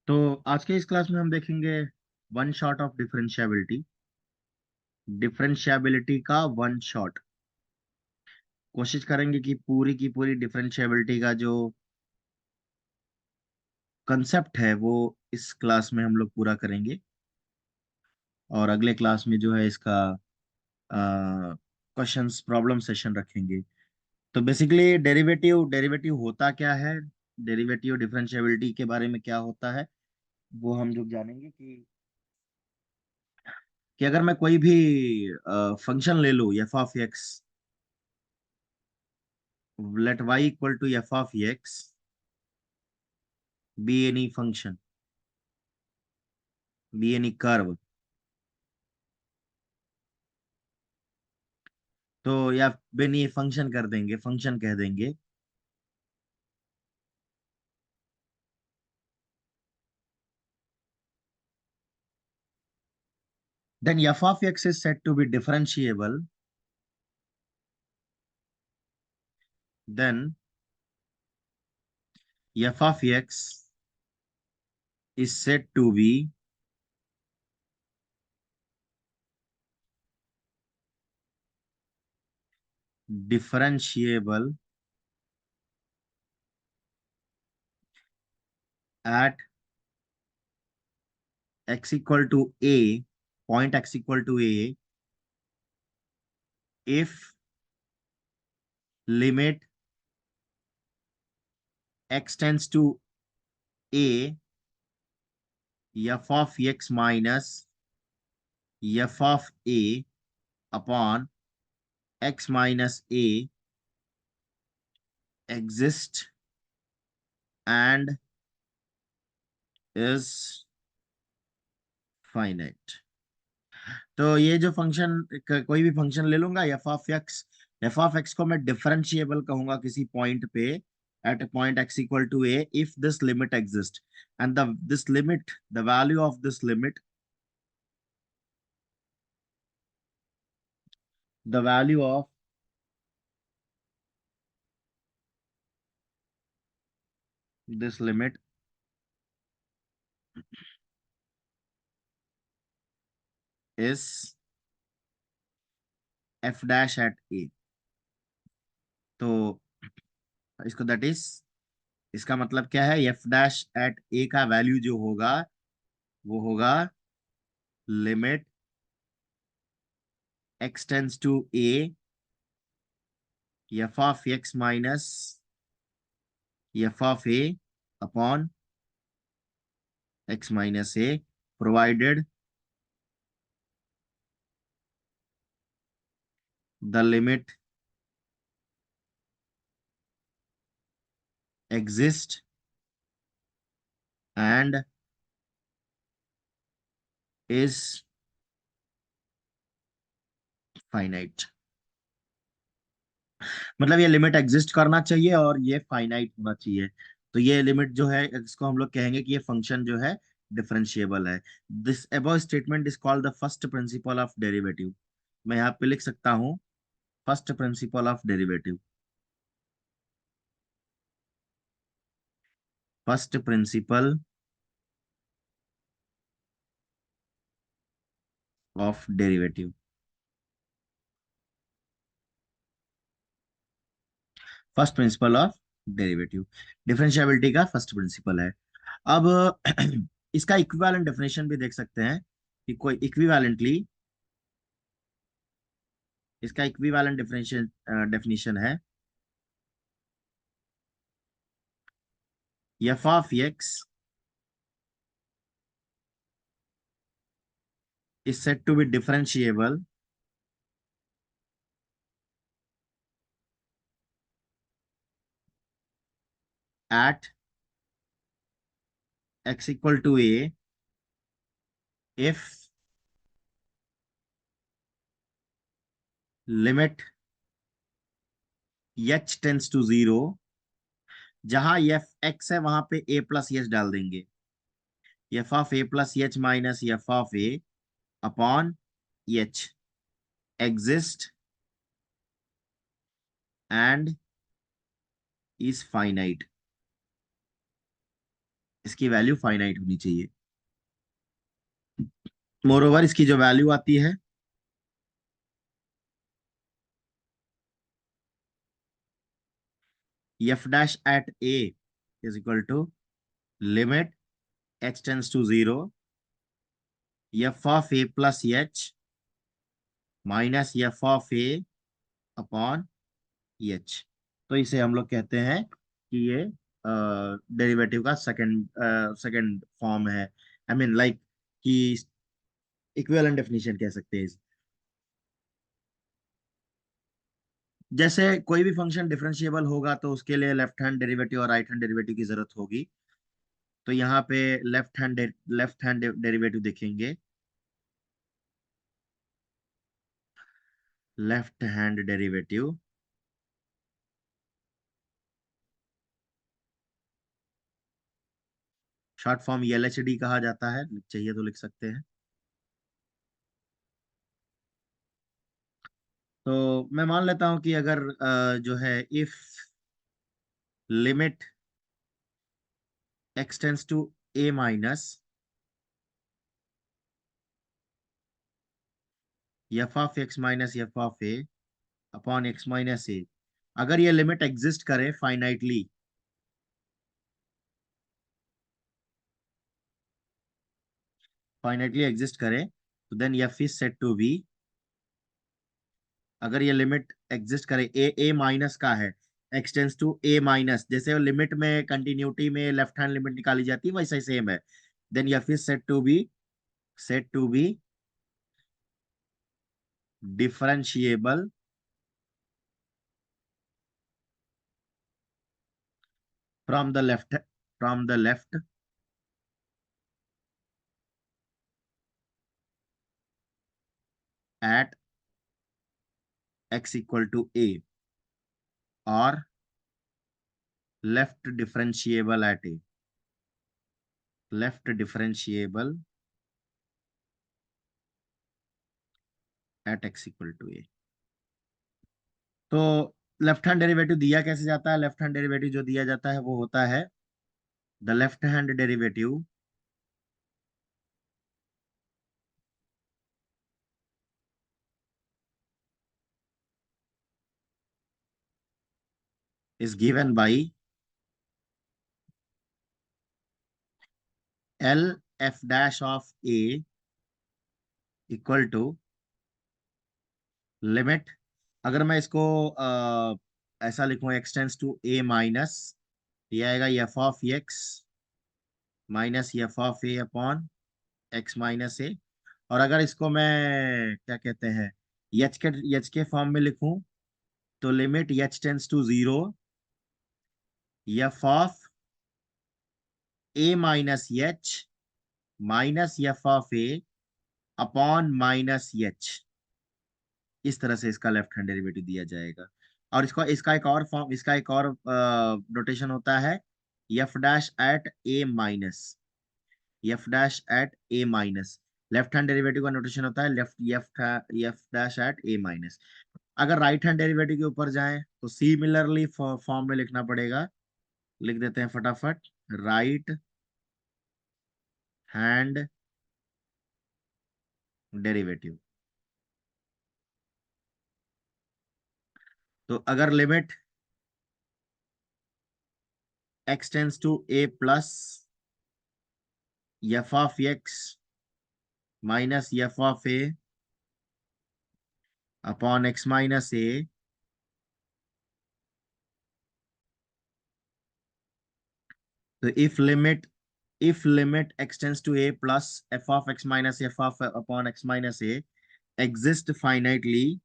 तो आज के इस क्लास में हम देखेंगे one shot of differentiability. Differentiability का वन शॉट कोशिश करेंगे कि पूरी की पूरी डिफरेंशियबिलिटी का जो कंसेप्ट है वो इस क्लास में हम लोग पूरा करेंगे। और अगले क्लास में जो है इसका क्वेश्चंस प्रॉब्लम सेशन रखेंगे। तो बेसिकली डेरिवेटिव डेरिवेटिव होता क्या है, डेरिवेटिव डिफरेंशियबिलिटी के बारे में क्या होता है, वो हम लोग जानेंगे कि अगर मैं कोई भी फंक्शन ले लूँ F of x, let y equal to f of x be any function, be any curve। तो या बेनी फंक्शन कर देंगे, फंक्शन कह देंगे। then f of x is said to be differentiable, then f of x is said to be differentiable at x equal to a, point x equal to a, if limit x tends to a, f of x minus f of a upon x minus a exist and is finite. तो ये जो function, कोई भी function ले लूंगा f of x, f of x को मैं differentiable कहूंगा किसी पॉइंट पे, at point x equal to a, if this limit exist and the this limit, the value of this limit, the value of this limit is f dash at a. तो इसको that is, इसका मतलब क्या है, f dash at ए का value जो होगा वो होगा limit x tends to a, f of x minus f of a upon x minus a, provided the limit exists and is finite। मतलब ये लिमिट एग्जिस्ट करना चाहिए और ये फाइनाइट होना चाहिए। तो ये लिमिट जो है इसको हम लोग कहेंगे कि ये फंक्शन जो है डिफरेंशिएबल है। This above statement is called the first principle of derivative. मैं यहाँ पे लिख सकता हूँ first principle of derivative, first principle of derivative, first principle of derivative differentiability का फर्स्ट प्रिंसिपल है। अब इसका इक्विवेलेंट डेफिनेशन भी देख सकते हैं कि कोई इक्विवेलेंटली, इसका इक्विवेलेंट डेफिनेशन डेफिनेशन है f of x is said to be differentiable at x equal to a if limit h tends to zero. जहां एफ एक्स है वहां पे ए प्लस एच डाल देंगे, f of a plus h minus f of a upon h exist and is finite. इसकी value finite होनी चाहिए। Moreover इसकी जो वैल्यू आती है, f dash at a is equal to limit h tends to zero f of a plus h minus f of a upon h. तो इसे हम लोग कहते हैं कि ये डेरिवेटिव का सेकंड फॉर्म है। आई मीन लाइक कि इक्विवेलेंट डेफिनेशन कह सकते हैं जैसे कोई भी फंक्शन डिफरेंशिएबल होगा तो उसके लिए लेफ्ट हैंड डेरिवेटिव और राइट हैंड डेरिवेटिव की जरूरत होगी। तो यहाँ पे लेफ्ट हैंड डेरिवेटिव देखेंगे। Left hand derivative short form LHD कहा जाता है, चाहिए तो लिख सकते हैं। तो मैं मान लेता हूं कि अगर जो है if limit x tends to a minus f of x minus f of a upon x minus a, अगर ये लिमिट एग्जिस्ट करे फाइनाइटली एग्जिस्ट करे, तो then f is said to be, अगर ये लिमिट एग्जिस्ट करे ए माइनस का है, x tends to a minus, जैसे लिमिट में कंटिन्यूटी में लेफ्ट हैंड लिमिट निकाली जाती है वैसा ही सेम है, then f is said to be differentiable from the left at x equal to a और left differentiable at x equal to a. तो लेफ्ट हैंड डेरिवेटिव दिया कैसे जाता है? लेफ्ट हैंड डेरिवेटिव जो दिया जाता है वो होता है the left hand derivative is given by L f dash of a equal to limit, अगर मैं इसको ऐसा लिखूं x tends to a minus, ये आएगा f of x minus f of a upon x minus a. और अगर इसको मैं क्या कहते हैं एच के फॉर्म में लिखूं, तो limit h tends to zero f of a minus h minus f of a upon minus h. इस तरह से इसका लेफ्ट हैंड डेरिवेटिव दिया जाएगा। और इसका एक और नोटेशन होता है f dash at A minus, left hand derivative का नोटेशन होता है left F dash at A minus. अगर राइट हैंड डेरिवेटिव के ऊपर जाएं तो सिमिलरली फॉर्म में लिखना पड़ेगा। लिख देते हैं फटाफट, राइट हैंड डेरिवेटिव। तो अगर limit x tends to a plus f of x minus f of a upon x minus a, तो if limit x tends to a plus f of x minus f of upon x minus a exist finitely,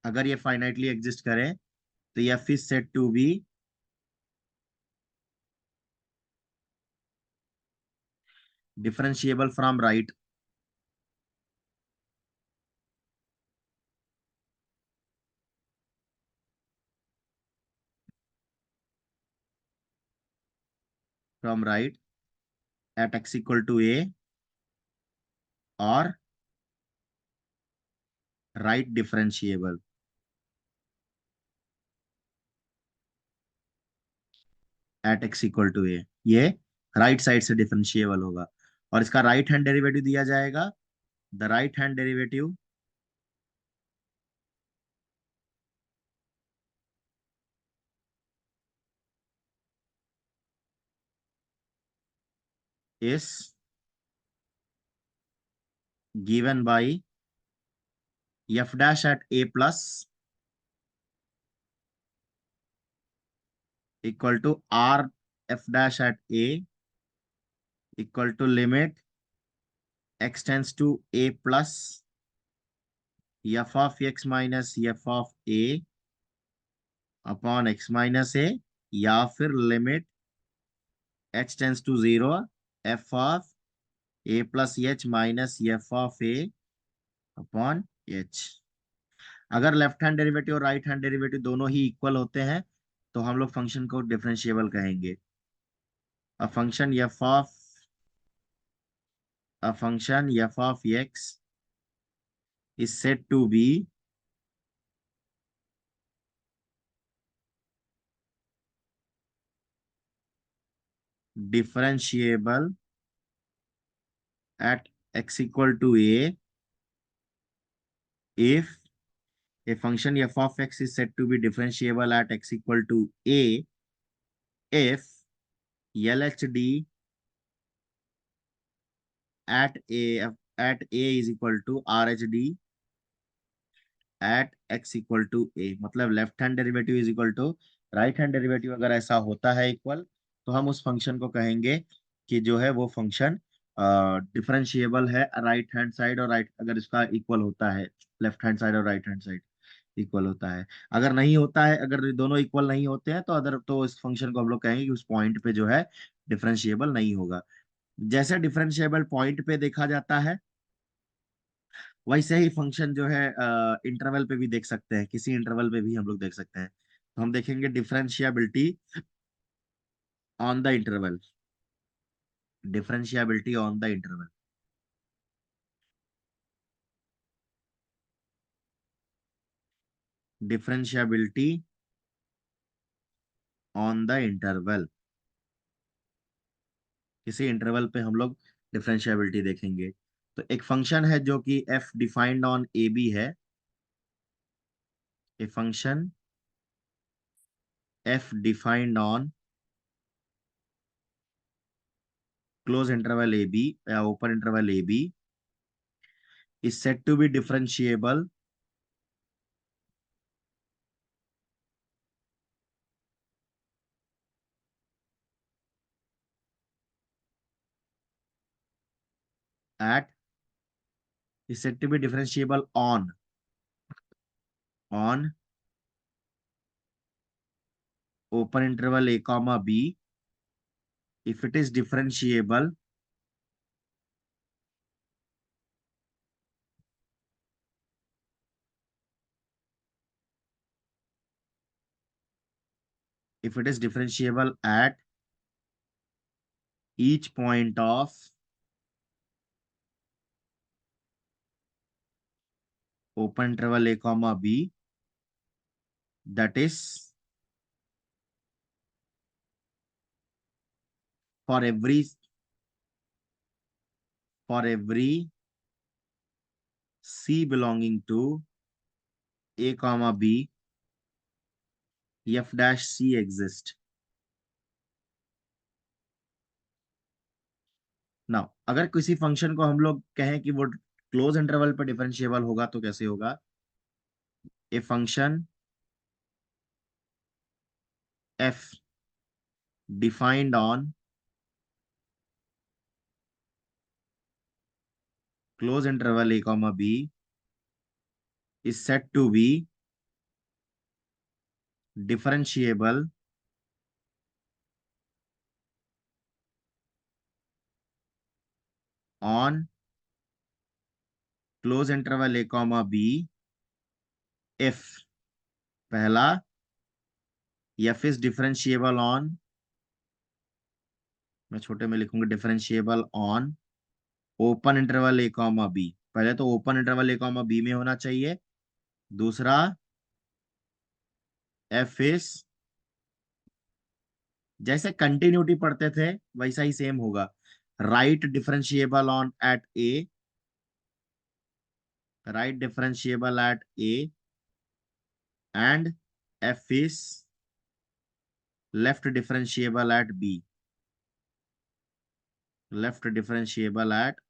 अगर ये finitely exist करे तो f is said to be differentiable from right at x equal to a और right differentiable। At x equal to a, ये right side से differentiable होगा। और इसका राइट हैंड डेरिवेटिव दिया जाएगा, the right hand derivative is given by f dash at a plus equal to R f dash at a equal to limit x tends to a plus f of x minus f of a upon x minus a, या फिर limit h tends to zero f of a plus h minus f of a upon h. अगर left hand derivative और right hand derivative दोनों ही equal होते हैं तो हम लोग फंक्शन को डिफरेंशिएबल कहेंगे। A function F of a function f of x is said to be differentiable at x equal to a if a function f of x is said to be differentiable at x equal to a if LHD at a is equal to RHD at x equal to a. मतलब left hand derivative is equal to right hand derivative, अगर ऐसा होता है equal, तो हम उस function को कहेंगे कि जो है वो फंक्शन डिफरेंशिएबल है राइट हैंड साइड और राइट, अगर इसका इक्वल होता है लेफ्ट हैंड साइड और राइट हैंड साइड इक्वल होता है। अगर नहीं होता है, अगर दोनों इक्वल नहीं होते हैं, तो अदर तो इस फंक्शन को हम लोग कहेंगे कि उस पॉइंट पे जो है डिफरेंशिएबल नहीं होगा। जैसे डिफरेंशिएबल पॉइंट पे देखा जाता है, वैसे ही फंक्शन जो है इंटरवल पे भी देख सकते हैं, किसी इंटरवल पे भी हम लोग देख सकते हैं। तो हम देखेंगे differentiability on the interval, differentiability on the interval, differentiability on the interval, किसी इंटरवल पे हम लोग डिफरेंशियबिलिटी देखेंगे। तो एक फंक्शन है जो कि f defined on a b है, a function f defined on close interval a b या open interval a b is said to be differentiable at, is said to be differentiable on open interval a comma b if it is differentiable if it is differentiable at each point of open interval a comma b, that is for every c belonging to a comma b f dash c exist। Now अगर किसी function को हम लोग कहें कि वो close interval पर differentiable होगा तो कैसे होगा? A function f defined on close interval a comma b is said to be differentiable on close interval a comma b if पहला f is differentiable on, मैं छोटे में लिखूंगा differentiable on open interval a comma b. पहले तो open interval a comma b में होना चाहिए। दूसरा f is जैसे कंटिन्यूटी पढ़ते थे वैसा ही सेम होगा। Right differentiable on at a, right differentiable at a and f is left differentiable at b, left differentiable at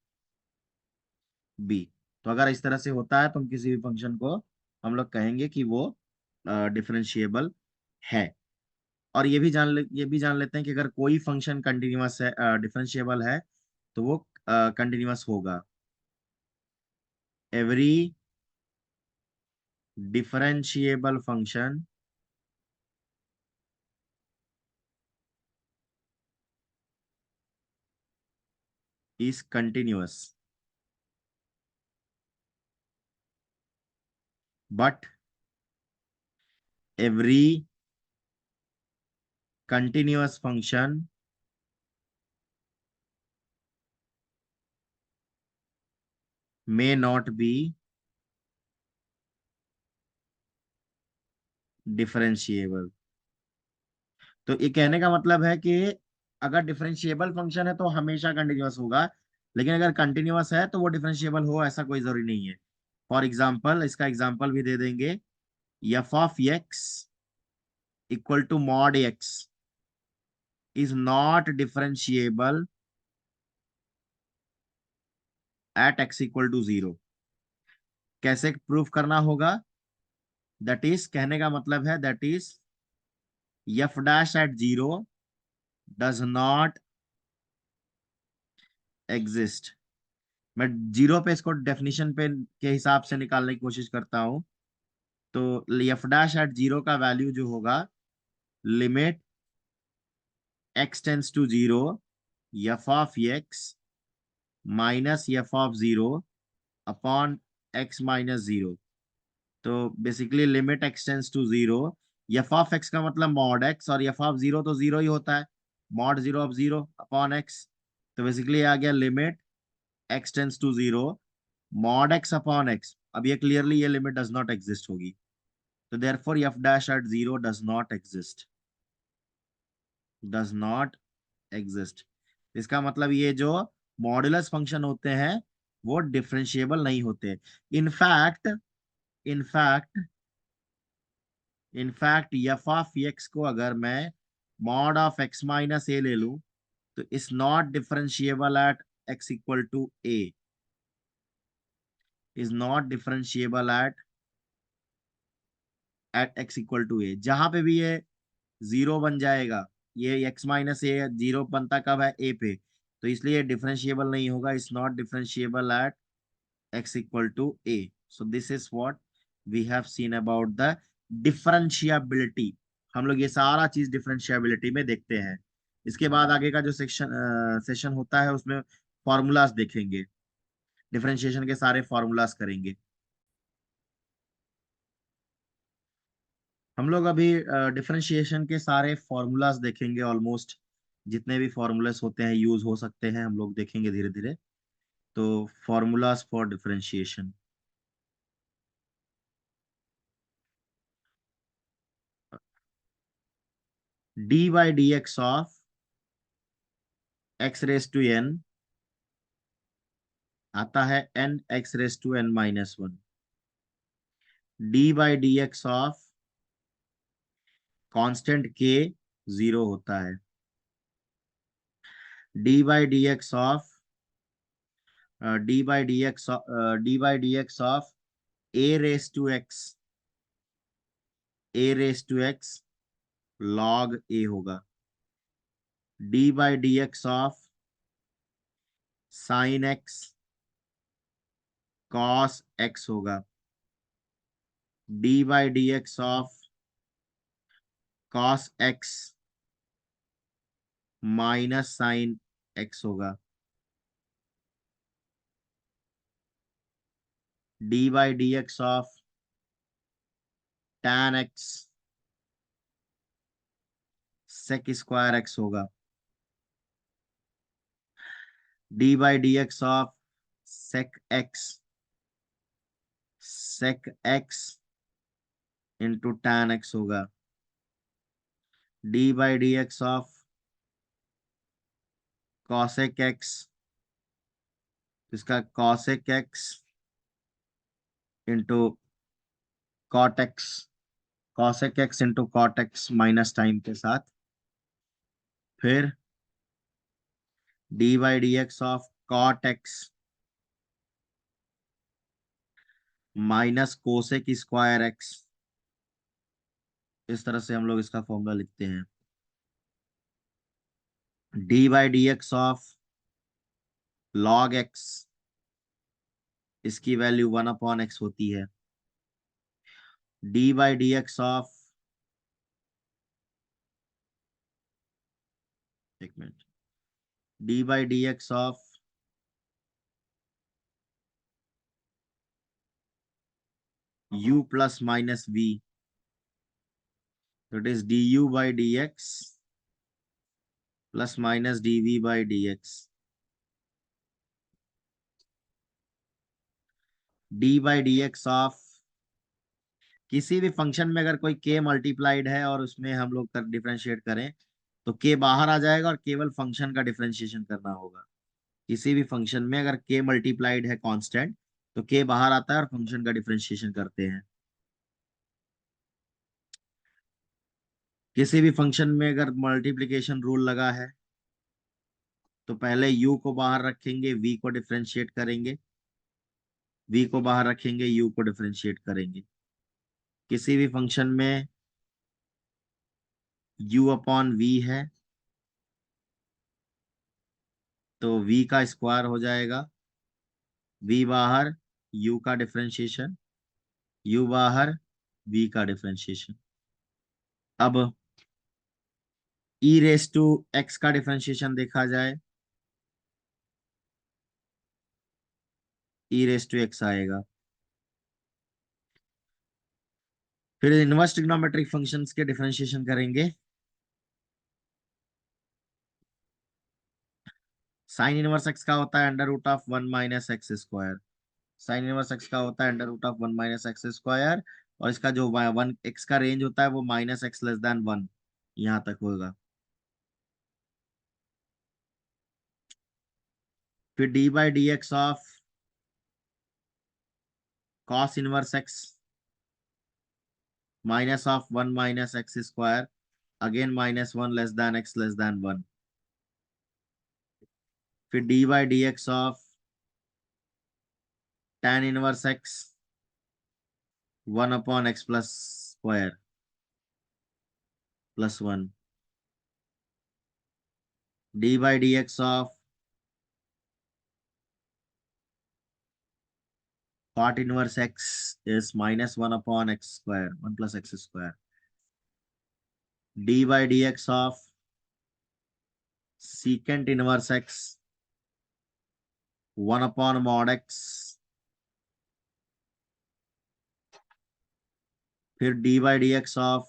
b. तो अगर इस तरह से होता है तो हम किसी भी फंक्शन को हम लोग कहेंगे कि वो डिफरेंशिएबल है। और ये भी जान लेते हैं कि अगर कोई फंक्शन कंटिन्यूअस है, डिफरेंशिएबल है, तो वो कंटिन्यूअस होगा। Every differentiable function is continuous but every continuous function may not be differentiable। तो ये कहने का मतलब है कि अगर डिफरेंशिएबल फंक्शन है तो हमेशा कंटिन्यूअस होगा, लेकिन अगर कंटिन्यूअस है तो वो डिफरेंशिएबल हो ऐसा कोई जरूरी नहीं है। फॉर एग्जाम्पल, इसका एग्जाम्पल भी दे देंगे। F of x equal to mod x is not differentiable at x equal to zero. कैसे प्रूफ करना होगा? दैट इज, कहने का मतलब है that is f dash at zero does not exist. मैं जीरो पे इसको डेफिनेशन पे के हिसाब से निकालने की कोशिश करता हूं। तो एफ डैश एट जीरो का वैल्यू जो होगा, limit x tends to zero f of x minus f of zero upon x minus zero. तो basically limit x tends to zero, f of x का मतलब मॉड एक्स, और f of zero तो zero ही होता है, mod zero of zero upon x. तो basically आ गया limit x tends to zero mod x upon x. अब ये क्लियरली ये लिमिट डज नॉट एग्जिस्ट होगी। तो therefore f dash at zero does not exist, does not exist. इसका मतलब ये जो मॉडुलस फंक्शन होते हैं वो डिफरेंशिएबल नहीं होते। In fact in fact in fact f of x को अगर मैं mod of x minus a ले लूं तो it's not differentiable at x equal to a, is not differentiable at x equal to a. जहां पे भी ये जीरो बन जाएगा, ये एक्स माइनस ए जीरो बनता कब है? ए पे। तो इसलिए डिफरेंशिएबल नहीं होगा, it's not differentiable at x equal to a. So this is what we have seen about the differentiability. हम लोग ये सारा चीज डिफरेंशिएबिलिटी में देखते हैं। इसके बाद आगे का जो सेशन होता है उसमें फॉर्मूलाज देखेंगे, डिफरेंशिएशन के सारे फॉर्मूलाज करेंगे। हम लोग अभी डिफरेंशिएशन के सारे फॉर्मूलाज देखेंगे, ऑलमोस्ट जितने भी फॉर्मूलाज होते हैं यूज हो सकते हैं हम लोग देखेंगे धीरे धीरे। तो formulas for differentiation, d by d x of x raise to n आता है n x raise to n minus one. D by d x of constant के जीरो होता है। D by d x of d by d x d by d x of a raise to x, a raise to x log a होगा। D by d x of sine x cos x होगा। D by d x of cos x minus sine x होगा। D by d x of tan x sec square x होगा। D by d x of sec x into tan x होगा। D by d x of cosec x, इसका cosec x into cot x, cosec x into cot x minus time के साथ, फिर d by d x of cot x minus cosec square x. इस तरह से हम लोग इसका फॉर्मूला लिखते हैं। D by d x of log x, इसकी वैल्यू 1/x होती है। D by d x of, एक minute, d by d x of u plus minus v, तो it is d u by d x plus minus d v by d x. D by d x of किसी भी function में अगर कोई k multiplied है और उसमें हम लोग कर डिफरेंशिएट करें तो k बाहर आ जाएगा और केवल फंक्शन का डिफरेंशिएशन करना होगा। किसी भी फंक्शन में अगर k मल्टीप्लाइड है कांस्टेंट तो k बाहर आता है और फंक्शन का डिफरेंशिएशन करते हैं। किसी भी फंक्शन में अगर मल्टीप्लिकेशन रूल लगा है तो पहले u को बाहर रखेंगे, v को डिफरेंशिएट करेंगे, v को बाहर रखेंगे, u को डिफरेंशिएट करेंगे। किसी भी फंक्शन में u अपॉन v है तो v का स्क्वायर हो जाएगा, v बाहर, u का डिफरेंशिएशन, u बाहर, v का डिफरेंशिएशन। अब e रेस टू x का डिफरेंशिएशन देखा जाए, e रेस टू x आएगा। फिर इनवर्स ट्रिग्नोमेट्रिक फंक्शंस के डिफरेंशिएशन करेंगे। साइन इनवर्स x का होता है under root of 1 - x²। Sine inverse x का होता है अंडर रूट ऑफ 1 - x²। और इसका जो 1 x का रेंज होता है वो -x<1 यहाँ तक होगा। फिर d by d x of cos inverse x minus of 1 - x², again -1 x <1। फिर d by d x of tan inverse x 1/x+² +1। D by d x of cot inverse x is -1/x², 1 + x²। d by dx of secant inverse x 1/mod x। फिर d by dx of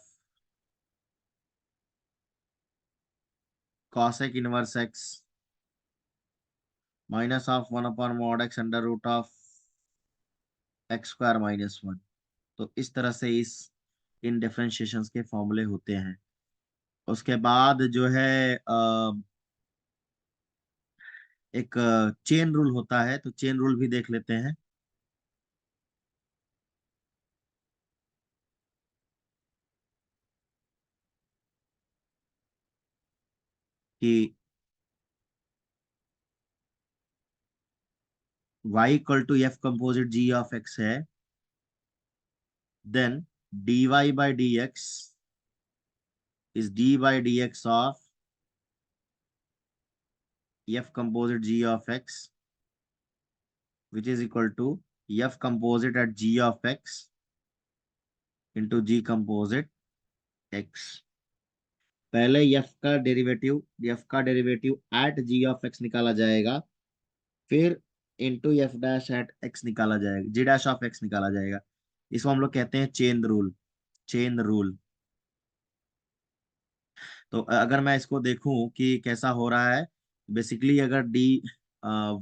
cosec inverse x -1/mod x under root of x² - 1। तो इस तरह से इन differentiations के फॉर्मूले होते हैं। उसके बाद जो है एक चेन रूल होता है, तो चेन रूल भी देख लेते हैं कि y equal to f composite g of x है, then dy by dx is d by dx of f composite g of x, which is equal to f composite at g of x into g composite x। पहले f का derivative at g of x निकाला जाएगा, फिर into f dash at x निकाला जाएगा, g dash of x निकाला जाएगा। इसको हम लोग कहते हैं चेन रूल, चेन रूल। तो अगर मैं इसको देखूं कि कैसा हो रहा है, बेसिकली अगर डी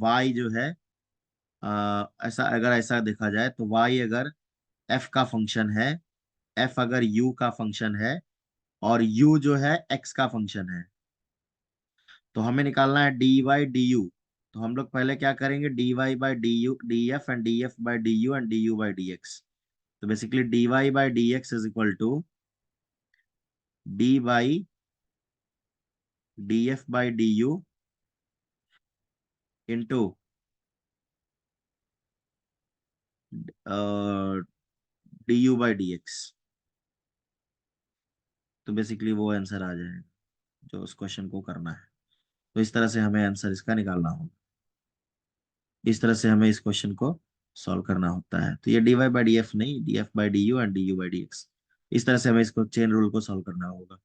वाई जो है ऐसा, अगर ऐसा देखा जाए तो y अगर f का फंक्शन है, f अगर u का फंक्शन है और u जो है x का फंक्शन है, तो हमें निकालना है डी वाई डी यू। तो हम लोग पहले क्या करेंगे, d y by d u d f and d f by d u and d u by d x. तो basically d y by d x is equal to d by d f by d u into d u by d x. तो basically वो answer आ जाएगा जो उस question को करना है। तो इस तरह से हमें आंसर इसका निकालना होगा। इस तरह से हमें इस क्वेश्चन को सॉल्व करना होता है। तो ये d y by d f नहीं, d f by d u and d u by d x. इस तरह से हमें इसको चेन रूल को सॉल्व करना होगा।